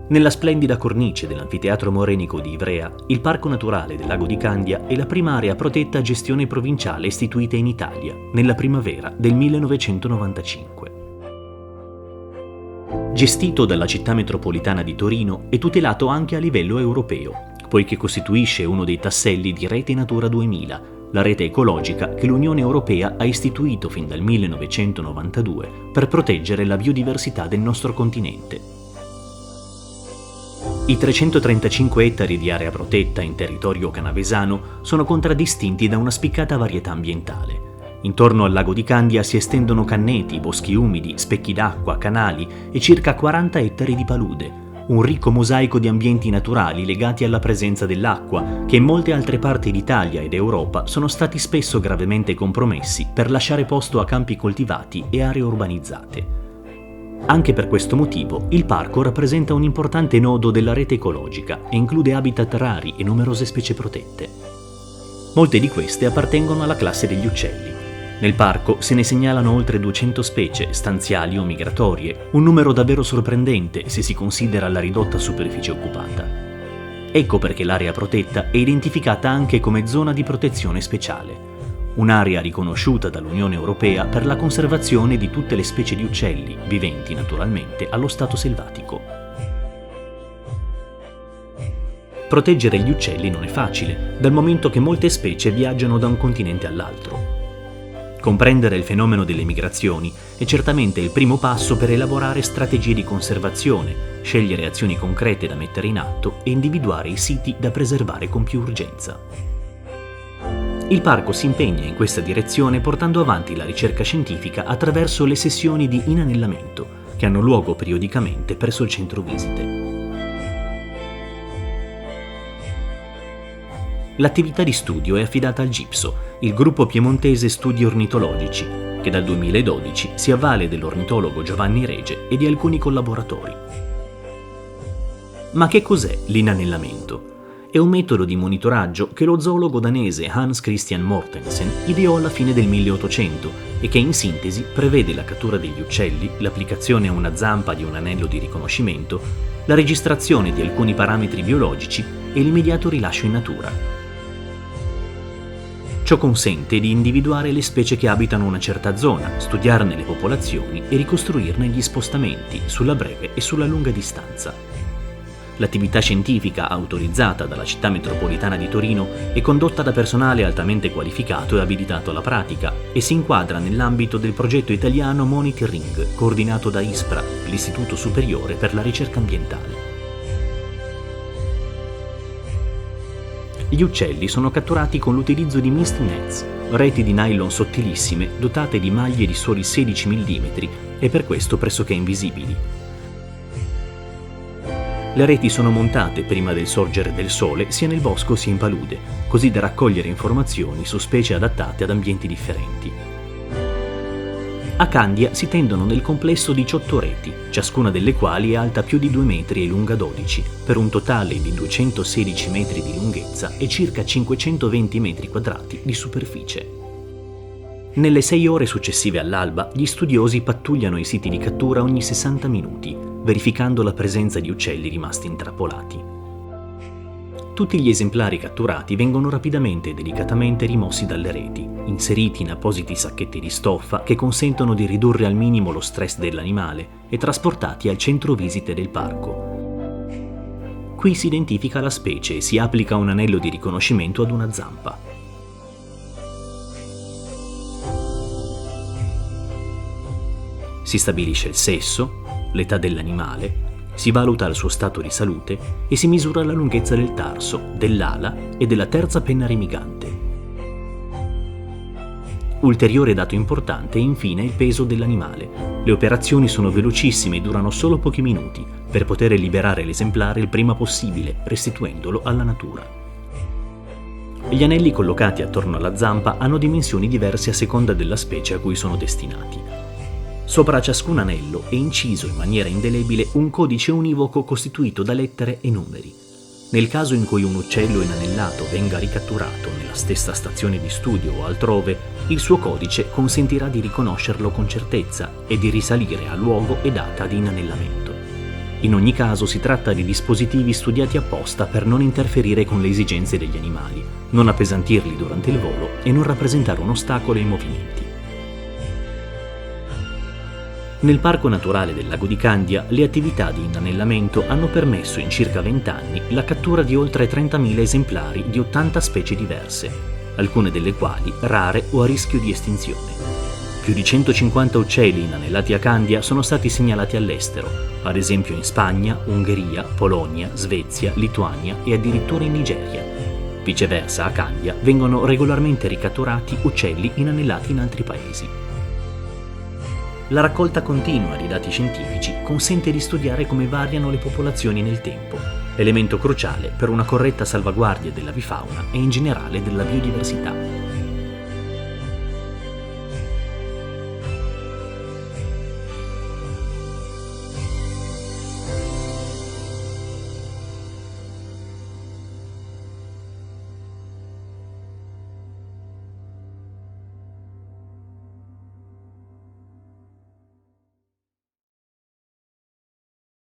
Nella splendida cornice dell'anfiteatro morenico di Ivrea, il Parco Naturale del Lago di Candia è la prima area protetta a gestione provinciale istituita in Italia nella primavera del 1995. Gestito dalla città metropolitana di Torino, è tutelato anche a livello europeo, poiché costituisce uno dei tasselli di Rete Natura 2000, la rete ecologica che l'Unione Europea ha istituito fin dal 1992 per proteggere la biodiversità del nostro continente. I 335 ettari di area protetta in territorio canavesano sono contraddistinti da una spiccata varietà ambientale. Intorno al lago di Candia si estendono canneti, boschi umidi, specchi d'acqua, canali e circa 40 ettari di palude, un ricco mosaico di ambienti naturali legati alla presenza dell'acqua, che in molte altre parti d'Italia ed Europa sono stati spesso gravemente compromessi per lasciare posto a campi coltivati e aree urbanizzate. Anche per questo motivo, il parco rappresenta un importante nodo della rete ecologica e include habitat rari e numerose specie protette. Molte di queste appartengono alla classe degli uccelli. Nel parco se ne segnalano oltre 200 specie, stanziali o migratorie, un numero davvero sorprendente se si considera la ridotta superficie occupata. Ecco perché l'area protetta è identificata anche come zona di protezione speciale, un'area riconosciuta dall'Unione Europea per la conservazione di tutte le specie di uccelli, viventi naturalmente allo stato selvatico. Proteggere gli uccelli non è facile, dal momento che molte specie viaggiano da un continente all'altro. Comprendere il fenomeno delle migrazioni è certamente il primo passo per elaborare strategie di conservazione, scegliere azioni concrete da mettere in atto e individuare i siti da preservare con più urgenza. Il parco si impegna in questa direzione portando avanti la ricerca scientifica attraverso le sessioni di inanellamento, che hanno luogo periodicamente presso il centro visite. L'attività di studio è affidata al GIPSO, il gruppo piemontese studi ornitologici, che dal 2012 si avvale dell'ornitologo Giovanni Rege e di alcuni collaboratori. Ma che cos'è l'inanellamento? È un metodo di monitoraggio che lo zoologo danese Hans Christian Mortensen ideò alla fine del 1800 e che in sintesi prevede la cattura degli uccelli, l'applicazione a una zampa di un anello di riconoscimento, la registrazione di alcuni parametri biologici e l'immediato rilascio in natura. Ciò consente di individuare le specie che abitano una certa zona, studiarne le popolazioni e ricostruirne gli spostamenti sulla breve e sulla lunga distanza. L'attività scientifica autorizzata dalla città metropolitana di Torino è condotta da personale altamente qualificato e abilitato alla pratica e si inquadra nell'ambito del progetto italiano Monitoring, coordinato da ISPRA, l'Istituto Superiore per la Ricerca Ambientale. Gli uccelli sono catturati con l'utilizzo di mist nets, reti di nylon sottilissime dotate di maglie di soli 16 mm e per questo pressoché invisibili. Le reti sono montate prima del sorgere del sole sia nel bosco sia in palude, così da raccogliere informazioni su specie adattate ad ambienti differenti. A Candia si tendono nel complesso 18 reti, ciascuna delle quali è alta più di 2 metri e lunga 12, per un totale di 216 metri di lunghezza e circa 520 metri quadrati di superficie. Nelle 6 ore successive all'alba, gli studiosi pattugliano i siti di cattura ogni 60 minuti, verificando la presenza di uccelli rimasti intrappolati. Tutti gli esemplari catturati vengono rapidamente e delicatamente rimossi dalle reti, inseriti in appositi sacchetti di stoffa che consentono di ridurre al minimo lo stress dell'animale e trasportati al centro visite del parco. Qui si identifica la specie e si applica un anello di riconoscimento ad una zampa. Si stabilisce il sesso, l'età dell'animale, si valuta il suo stato di salute e si misura la lunghezza del tarso, dell'ala e della terza penna rimigante. Ulteriore dato importante è infine il peso dell'animale. Le operazioni sono velocissime e durano solo pochi minuti per poter liberare l'esemplare il prima possibile, restituendolo alla natura. Gli anelli collocati attorno alla zampa hanno dimensioni diverse a seconda della specie a cui sono destinati. Sopra ciascun anello è inciso in maniera indelebile un codice univoco costituito da lettere e numeri. Nel caso in cui un uccello inanellato venga ricatturato nella stessa stazione di studio o altrove, il suo codice consentirà di riconoscerlo con certezza e di risalire a luogo e data di inanellamento. In ogni caso si tratta di dispositivi studiati apposta per non interferire con le esigenze degli animali, non appesantirli durante il volo e non rappresentare un ostacolo ai movimenti. Nel Parco Naturale del Lago di Candia, le attività di inanellamento hanno permesso in circa 20 anni la cattura di oltre 30.000 esemplari di 80 specie diverse, alcune delle quali rare o a rischio di estinzione. Più di 150 uccelli inanellati a Candia sono stati segnalati all'estero, ad esempio in Spagna, Ungheria, Polonia, Svezia, Lituania e addirittura in Nigeria. Viceversa, a Candia vengono regolarmente ricatturati uccelli inanellati in altri paesi. La raccolta continua di dati scientifici consente di studiare come variano le popolazioni nel tempo, elemento cruciale per una corretta salvaguardia dell'avifauna e in generale della biodiversità.